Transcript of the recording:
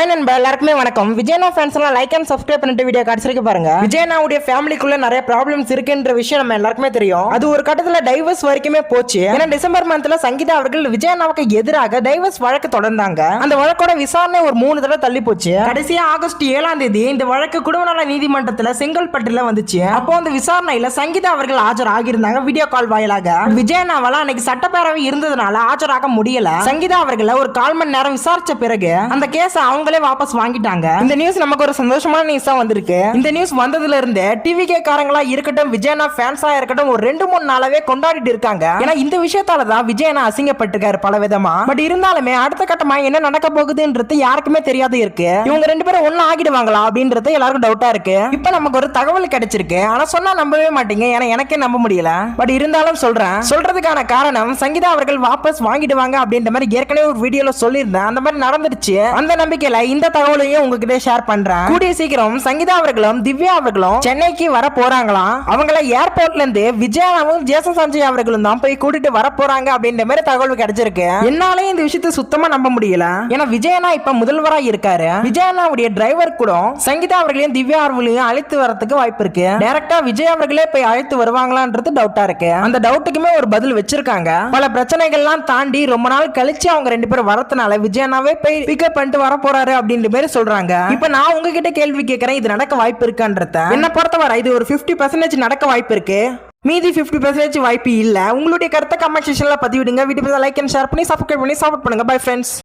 Hi நண்பா, எல்லாருக்குமே வணக்கம். விஜயனா ஃபேன்ஸ் எல்லாம் லைக் அண்ட் சப்ஸ்கிரைப் பண்ணிட்டு வீடியோ கடைசிக்கு பாருங்க. விஜயனாவுடைய ஃபேமிலிக்குள்ள நிறைய ப்ராப்ளம்ஸ் இருக்குன்ற விஷயம் நம்ம எல்லாருக்குமே தெரியும். அது ஒரு கட்டத்துல டைவர்ஸ் வரைக்குமே போச்சு. ஏன்னா டிசம்பர் மந்த்ல சங்கீதா அவர்கள் விஜயனாவுக்கு எதிராக டைவர்ஸ் வழக்கு தொடர்ந்தாங்க. அந்த வழக்கோட விசாரணை ஒரு 3 தடவை தள்ளி போச்சு. கடைசியா ஆகஸ்ட் 7ஆம் தேதி இந்த வழக்கு குடும்பநல நீதிமன்றத்துல செங்கல்பட்டுல வந்துச்சு. அப்போ அந்த விசாரணையில சங்கீதா அவர்கள் ஆஜர் ஆகியிருந்தாங்க வீடியோ கால் வாயிலாக. விஜயனாவால அன்னைக்கு சட்டப்பேரவை இருந்ததுனால ஆஜராக முடியல. சங்கீதா அவர்களை ஒரு 1/4 மணி நேரம் விசாரிச்ச பிறகு அந்த கேஸ அவங்களே வாபஸ் வாங்கிட்டாங்க. இந்த நியூஸ் நமக்கு ஒரு சந்தோஷமான நியூஸா வந்திருக்கு. இந்த நியூஸ் வந்ததுல இருந்து டிவிகே காரங்களா இருக்கட்டும், விஜயனா ஃபேன்ஸா இருக்கட்டும், ஒரு 2-3 நாளாவே கொண்டாடிட்டு இருக்காங்க. ஏன்னா இந்த விஷயத்தால தான் விஜயனா அசிங்கப்பட்டிருக்காரு பல விதமா. பட் இருந்தாலுமே அடுத்த கட்டமா என்ன நடக்க போகுதுன்றது யாருக்குமே தெரியாது இருக்கு. இவங்க 2 பேரும் ஒண்ணு ஆகிடுவாங்களா அப்படின்றது எல்லாருக்கும் டவுட்டா இருக்கு. இப்ப நமக்கு ஒரு தகவல் கிடைச்சிருக்கு. ஆனா சொன்னா நம்பவே மாட்டீங்க. ஏன்னா எனக்கே நம்ப முடியல. பட் இருந்தாலும் சொல்றேன். சொல்றதுக்கான காரணம் சங்கீதா அவர்கள் வாபஸ் வாங்கிடுவாங்க அப்படின்ற மாதிரி ஏற்கனவே ஒரு வீடியோல சொல்லியிருந்தேன். அந்த மாதிரி நடந்துருச்சு. அந்த நம்பிக்கையில இந்த தகவலையும் உங்ககிட்ட ஷேர் பண்றேன். கூடிய சீக்கிரம் சங்கீதா அவர்களும் திவ்யா அவர்களும் சென்னைக்கு வர போறாங்களாம். அவங்கள ஏர்போர்ட்ல இருந்து விஜயாவும் ஜேசன் சஞ்சய் அவர்களும் தான் போய் கூட்டிட்டு வர போறாங்க அப்படின்ற மாதிரி தகவல் கிடைச்சிருக்கு. என்னாலே இந்த விஷயத்தை சுத்தமா நம்ப முடியல. ஏன்னா விஜயனா இப்ப முதல்வரா இருக்காரு. விஜயனாவுடைய டிரைவர் கூட சங்கீதா அவர்களையும் திவ்யா அவர்களையும் அழைத்து வரதுக்கு வாய்ப்பு இருக்கு. டைரக்டா விஜய் அவர்களே போய் அழைத்து வருவாங்களான்றது டவுட்டா இருக்கு. அந்த டவுட்டுக்குமே ஒரு பதில் வச்சிருக்காங்க. பல பிரச்சனைகள்லாம் தாண்டி ரொம்ப நாள் கழிச்சு அவங்க 2 பேரும் வரதுனால விஜயனாவே போய் பிக்கப் பண்ணிட்டு வர போறாரு அப்படின்ற மாதிரி சொல்றாங்க. இப்ப நான் உங்ககிட்ட கேள்வி கேட்கிறேன், இது நடக்க வாய்ப்பு இருக்கான்றத. என்ன பொறுத்தவரை இது ஒரு 50% நடக்க வாய்ப்பு இருக்கு. மீதி 50% வாய்ப்பு இல்ல. உங்களுடைய கருத்தை கமெண்ட் செக்ஷன்ல பதிவிடுங்க. வீடியோ லைக் அண்ட் ஷேர் பண்ணி சப்ஸ்கிரைப் பண்ணி சப்போர்ட் பண்ணுங்க. Bye friends.